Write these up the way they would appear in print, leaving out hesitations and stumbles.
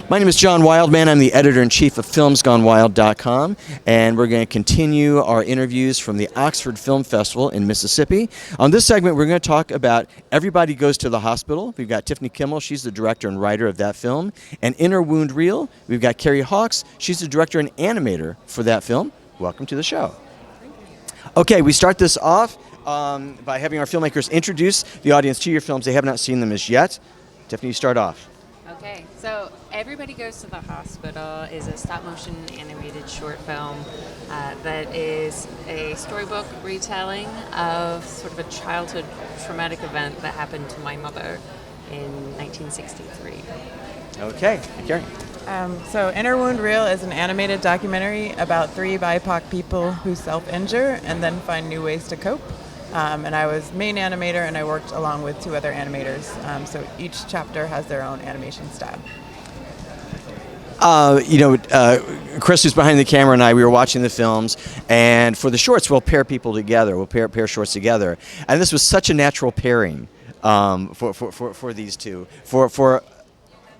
My name is John Wildman. I'm the editor-in-chief of FilmsGoneWild.com, and we're going to continue our interviews from the Oxford Film Festival in Mississippi. On this segment, we're going to talk about Everybody Goes to the Hospital. We've got Tiffany Kimmel. She's the director and writer of that film. And Inner Wound Reel, we've got Carrie. She's the director and animator for that film. Welcome to the show. Okay, we start this off by having our filmmakers introduce the audience to your films. They have not seen them as yet. Tiffany, you start off. Okay, so Everybody Goes to the Hospital is a stop-motion animated short film that is a storybook retelling of sort of a childhood traumatic event that happened to my mother in 1963. Okay, Carrie. So Inner Wound Reel is an animated documentary about 3 BIPOC people who self-injure and then find new ways to cope. And I was main animator, and I worked along with 2 other animators. So each chapter has their own animation style. Chris, who's behind the camera, and I, we were watching the films, and for the shorts, we'll pair people together. We'll pair shorts together, and this was such a natural pairing for these two for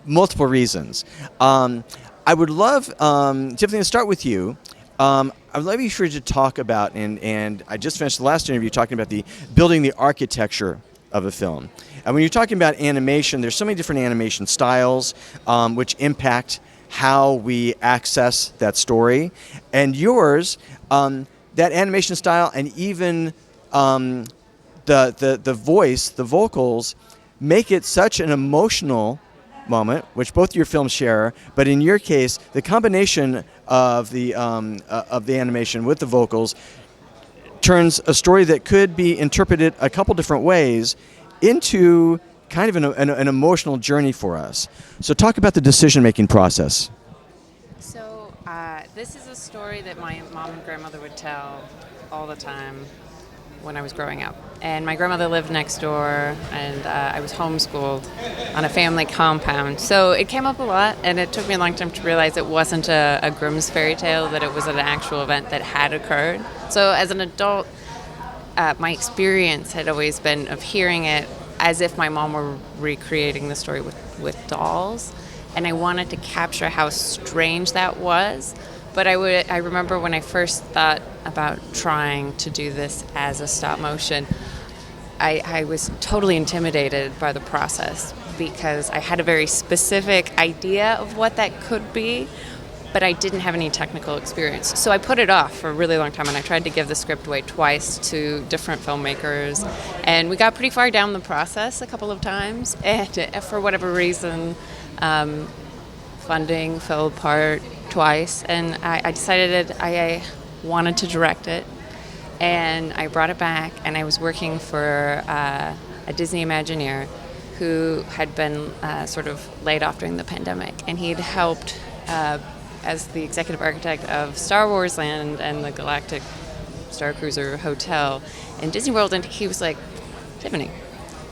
multiple reasons. I would love, Tiffany, to start with you. I would love you to talk about, and I just finished the last interview talking about building the architecture of a film. And when you're talking about animation, there's so many different animation styles which impact how we access that story. And yours, that animation style, and even the voice, the vocals, make it such an emotional moment, which both your films share, but in your case, the combination of the animation with the vocals turns a story that could be interpreted a couple different ways into kind of an emotional journey for us. So talk about the decision-making process. So this is a story that my mom and grandmother would tell all the time when I was growing up. And my grandmother lived next door, and I was homeschooled on a family compound. So it came up a lot, and it took me a long time to realize it wasn't a Grimm's fairy tale, that it was an actual event that had occurred. So as an adult, my experience had always been of hearing it as if my mom were recreating the story with dolls. And I wanted to capture how strange that was. But I remember when I first thought about trying to do this as a stop motion, I was totally intimidated by the process because I had a very specific idea of what that could be, but I didn't have any technical experience. So I put it off for a really long time, and I tried to give the script away twice to different filmmakers. And we got pretty far down the process a couple of times, and for whatever reason, funding fell apart twice, and I decided I wanted to direct it, and I brought it back, and I was working for a Disney Imagineer who had been sort of laid off during the pandemic, and he'd helped as the executive architect of Star Wars Land and the Galactic Star Cruiser Hotel in Disney World, and he was like, Tiffany,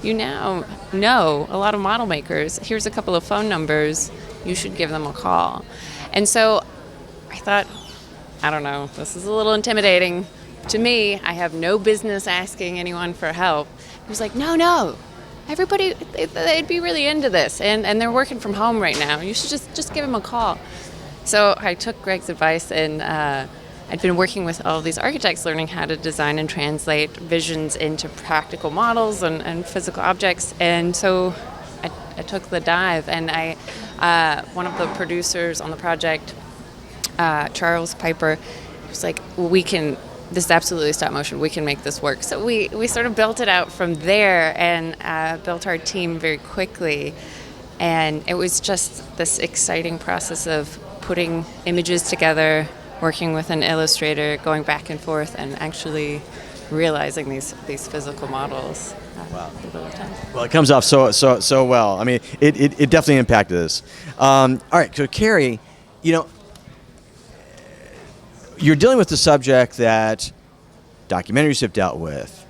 you now know a lot of model makers. Here's a couple of phone numbers. You should give them a call. And so I thought, I don't know, this is a little intimidating. To me, I have no business asking anyone for help. He was like, no, everybody, they'd be really into this. And they're working from home right now. You should just give them a call. So I took Greg's advice, and I'd been working with all these architects learning how to design and translate visions into practical models and physical objects. And so I took the dive, and one of the producers on the project, Charles Piper, was like, this is absolutely stop motion, we can make this work. So we sort of built it out from there, and built our team very quickly. And it was just this exciting process of putting images together, working with an illustrator, going back and forth, and actually realizing these physical models. Wow. Well, it comes off so well. I mean, it definitely impacted us. All right, so Carrie, you're dealing with the subject that documentaries have dealt with,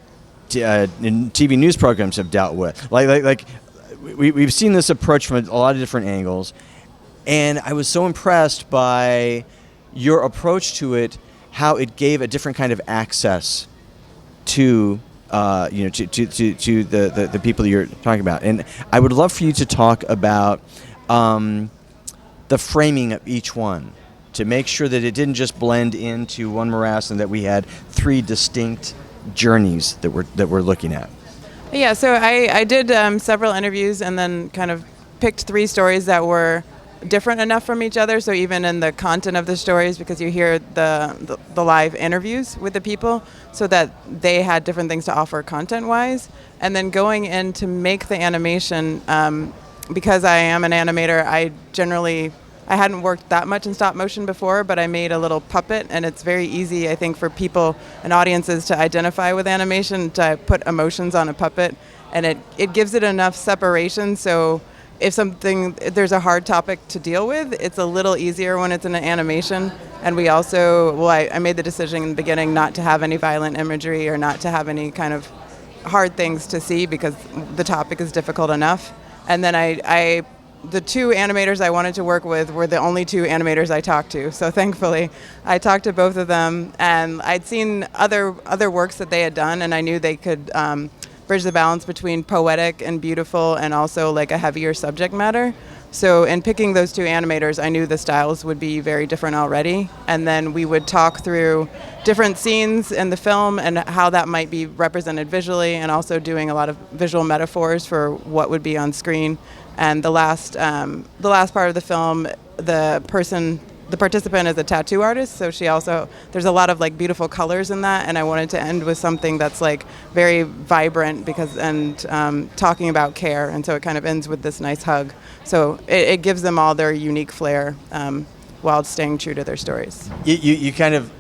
TV news programs have dealt with. We've seen this approach from a lot of different angles, and I was so impressed by your approach to it, how it gave a different kind of access to the people that you're talking about. And I would love for you to talk about the framing of each one to make sure that it didn't just blend into one morass and that we had three distinct journeys that we're looking at? Yeah, so I did several interviews and then kind of picked three stories that were different enough from each other. So even in the content of the stories, because you hear the live interviews with the people, so that they had different things to offer content-wise. And then going in to make the animation, because I am an animator, I hadn't worked that much in stop motion before, but I made a little puppet, and it's very easy, I think, for people and audiences to identify with animation, to put emotions on a puppet, and it gives it enough separation, so if there's a hard topic to deal with, it's a little easier when it's in an animation. And we also, I made the decision in the beginning not to have any violent imagery or not to have any kind of hard things to see because the topic is difficult enough. And then the two animators I wanted to work with were the only two animators I talked to. So thankfully, I talked to both of them, and I'd seen other works that they had done, and I knew they could bridge the balance between poetic and beautiful and also like a heavier subject matter. So in picking those two animators, I knew the styles would be very different already. And then we would talk through different scenes in the film and how that might be represented visually, and also doing a lot of visual metaphors for what would be on screen. And the last part of the film, the participant is a tattoo artist, so there's a lot of like beautiful colors in that, and I wanted to end with something that's like very vibrant talking about care, and so it kind of ends with this nice hug. So it gives them all their unique flair while staying true to their stories. You kind of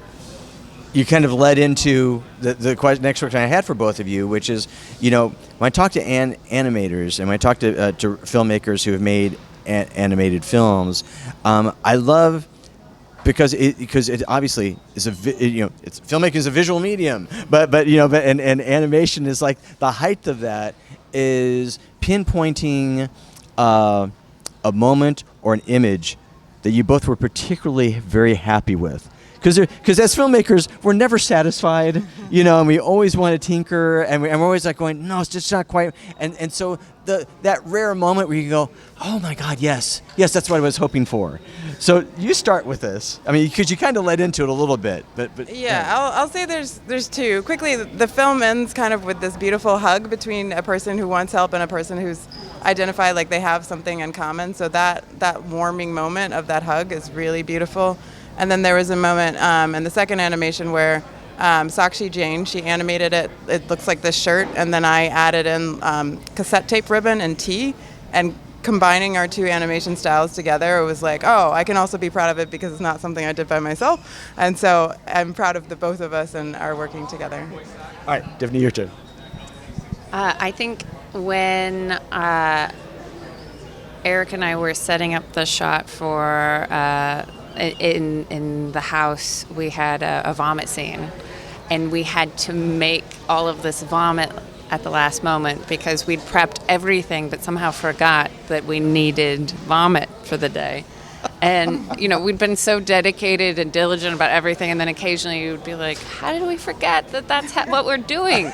led into the next question I had for both of you, which is, when I talk to animators and when I talk to filmmakers who have made animated films, I love, because it obviously is it's filmmaking is a visual medium, but animation is like the height of that is pinpointing a moment or an image that you both were particularly very happy with. Because as filmmakers, we're never satisfied, and we always want to tinker, and we're always like going, no, it's just not quite. And so that rare moment where you go, oh my God, yes, that's what I was hoping for. So you start with this. I mean, because you kind of led into it a little bit, but yeah, I'll say there's two. Quickly, the film ends kind of with this beautiful hug between a person who wants help and a person who's identified like they have something in common. So that warming moment of that hug is really beautiful. And then there was a moment in the second animation where Sakshi Jain, she animated it. It looks like this shirt, and then I added in cassette tape ribbon and tea, and combining our two animation styles together, it was like, oh, I can also be proud of it because it's not something I did by myself. And so I'm proud of the both of us and are working together. All right, Tiffany, your turn. I think when Eric and I were setting up the shot for in the house, we had a vomit scene, and we had to make all of this vomit at the last moment because we'd prepped everything but somehow forgot that we needed vomit for the day. And we'd been so dedicated and diligent about everything, and then occasionally you'd be like, how did we forget that that's what we're doing?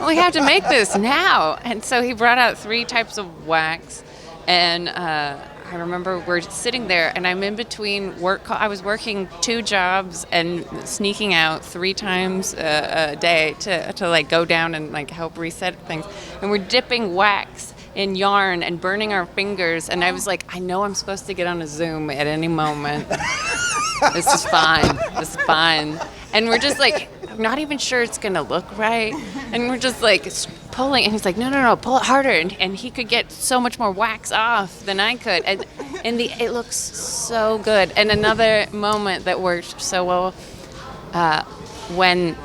Well, we have to make this now. And so he brought out 3 types of wax, and I remember we're sitting there, and I'm in between work. I was working 2 jobs and sneaking out 3 times a day to like go down and like help reset things. And we're dipping wax in yarn and burning our fingers. And I was like, I know I'm supposed to get on a Zoom at any moment. This is fine. This is fine. And we're just like, not even sure it's going to look right. And we're just like pulling. And he's like, no, pull it harder. And he could get so much more wax off than I could. And it looks so good. And another moment that worked so well when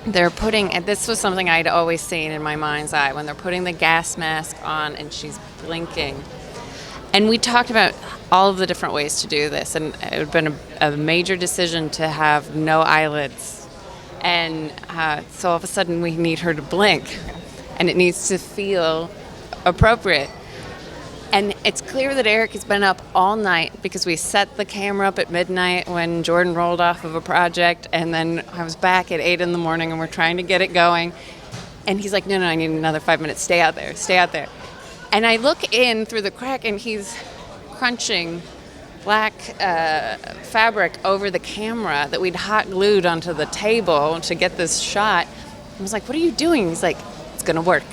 they're putting, and this was something I'd always seen in my mind's eye, when they're putting the gas mask on and she's blinking. And we talked about all of the different ways to do this, and it had been a major decision to have no eyelids. And so all of a sudden we need her to blink, and it needs to feel appropriate. And it's clear that Eric has been up all night because we set the camera up at midnight when Jordan rolled off of a project, and then I was back at 8 in the morning and we're trying to get it going. And he's like, no, I need another 5 minutes. Stay out there. And I look in through the crack and he's crunching black fabric over the camera that we'd hot glued onto the table to get this shot. I was like, what are you doing? He's like, it's going to work.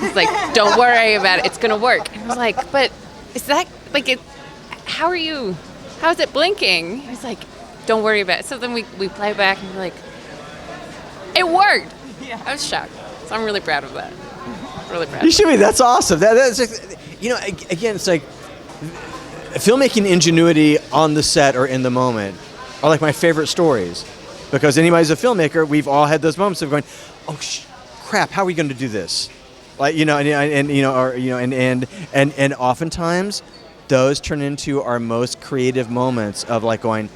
He's like, don't worry about it. It's going to work. And I was like, but is that, like, how is it blinking? He's like, don't worry about it. So then we play back and we're like, it worked. Yeah. I was shocked. So I'm really proud of that. Really proud. You should be. That's awesome. That's just, again, it's like filmmaking ingenuity on the set or in the moment are like my favorite stories, because anybody's a filmmaker, we've all had those moments of going, oh crap, how are we going to do this? Like, and oftentimes those turn into our most creative moments of like going,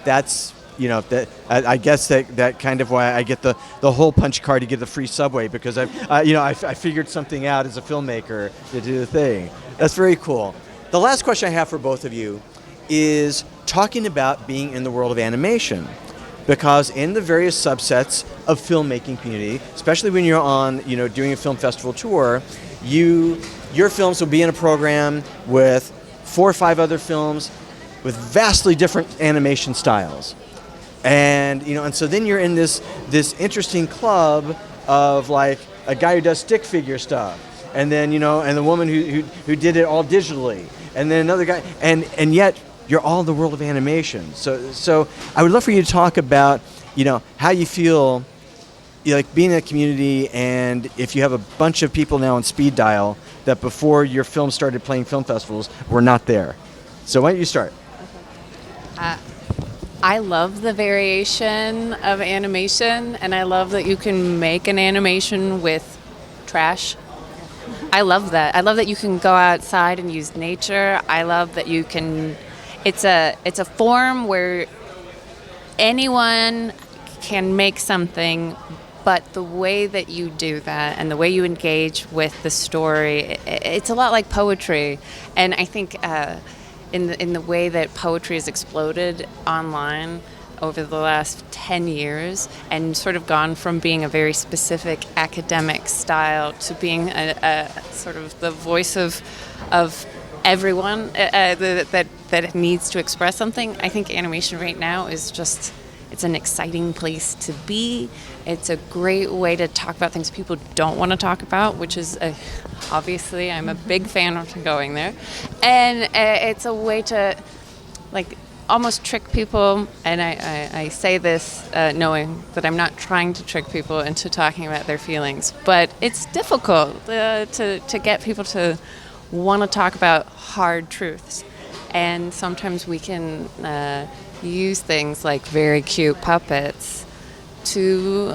that's, that I guess that kind of why I get the whole punch card to get the free Subway, because I figured something out as a filmmaker to do the thing. That's very cool. The last question I have for both of you is talking about being in the world of animation, because in the various subsets of filmmaking community, especially when you're on doing a film festival tour, your films will be in a program with 4 or 5 other films with vastly different animation styles. And and so then you're in this interesting club of like a guy who does stick figure stuff, and then and the woman who did it all digitally, and then another guy, and yet you're all in the world of animation. So I would love for you to talk about how you feel like being in a community, and if you have a bunch of people now on speed dial that before your film started playing film festivals were not there. So why don't you start? I love the variation of animation, and I love that you can make an animation with trash. I love that. I love that you can go outside and use nature. I love that you can. It's a form where anyone can make something, but the way that you do that and the way you engage with the story, it's a lot like poetry. And I think in the way that poetry has exploded online over the last 10 years and sort of gone from being a very specific academic style to being a sort of the voice of everyone that needs to express something, I think animation right now is just, it's an exciting place to be. It's a great way to talk about things people don't want to talk about, which is obviously I'm a big fan of going there. And it's a way to like almost trick people. And I say this knowing that I'm not trying to trick people into talking about their feelings, but it's difficult to get people to want to talk about hard truths. And sometimes we can use things like very cute puppets to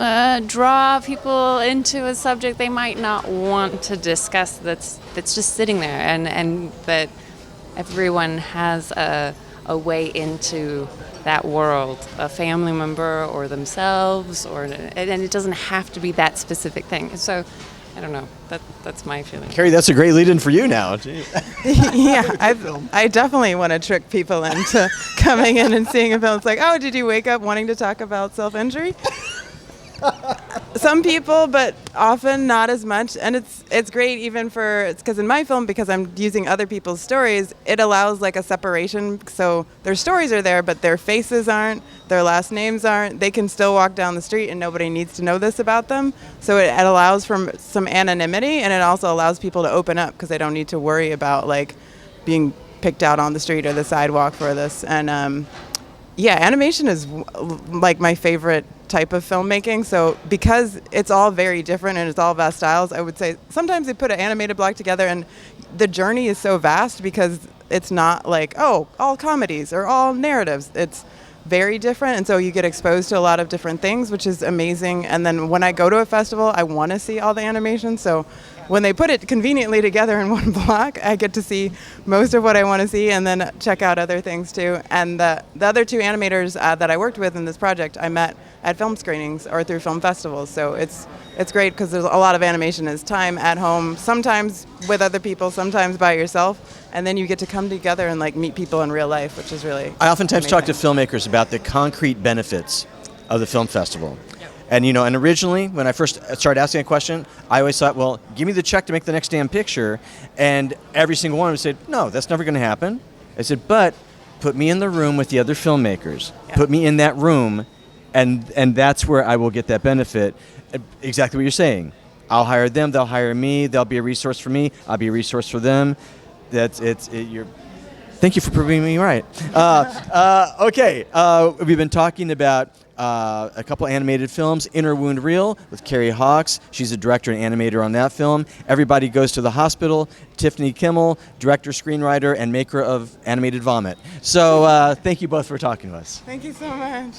draw people into a subject they might not want to discuss that's just sitting there, and that everyone has a way into that world, a family member or themselves, and it doesn't have to be that specific thing. So I don't know. That's my feeling. Carrie, that's a great lead-in for you now. Yeah, I definitely want to trick people into coming in and seeing a film. It's like, oh, did you wake up wanting to talk about self-injury? Some people, but often not as much. And it's great even because in my film, because I'm using other people's stories, it allows like a separation. So their stories are there, but their faces aren't, their last names aren't. They can still walk down the street and nobody needs to know this about them. So it allows for some anonymity, and it also allows people to open up because they don't need to worry about like being picked out on the street or the sidewalk for this. And yeah, animation is like my favorite type of filmmaking. So because it's all very different and it's all vast styles, I would say sometimes they put an animated block together and the journey is so vast because it's not like, oh, all comedies or all narratives. It's very different, and so you get exposed to a lot of different things, which is amazing. And then when I go to a festival, I want to see all the animation. So when they put it conveniently together in one block, I get to see most of what I want to see and then check out other things too. And the other 2 animators that I worked with in this project, I met at film screenings or through film festivals. So it's great because there's a lot of animation is time at home, sometimes with other people, sometimes by yourself. And then you get to come together and like meet people in real life, which is really I oftentimes amazing. talk to filmmakers about the concrete benefits of the film festival. And and originally when I first started asking a question, I always thought, well, give me the check to make the next damn picture. And every single one would say, no, that's never going to happen. I said, but Put me in the room with the other filmmakers. Yeah. Put me in that room, and that's where I will get that benefit. Exactly what you're saying. I'll hire them. They'll hire me. They'll be a resource for me. I'll be a resource for them. Thank you for proving me right. Okay, we've been talking about a couple animated films, Inner Wound Reel with Carrie Hawks. She's a director and animator on that film. Everybody Goes to the Hospital, Tiffany Kimmel, director, screenwriter, and maker of Animated Vomit. So thank you both for talking to us. Thank you so much.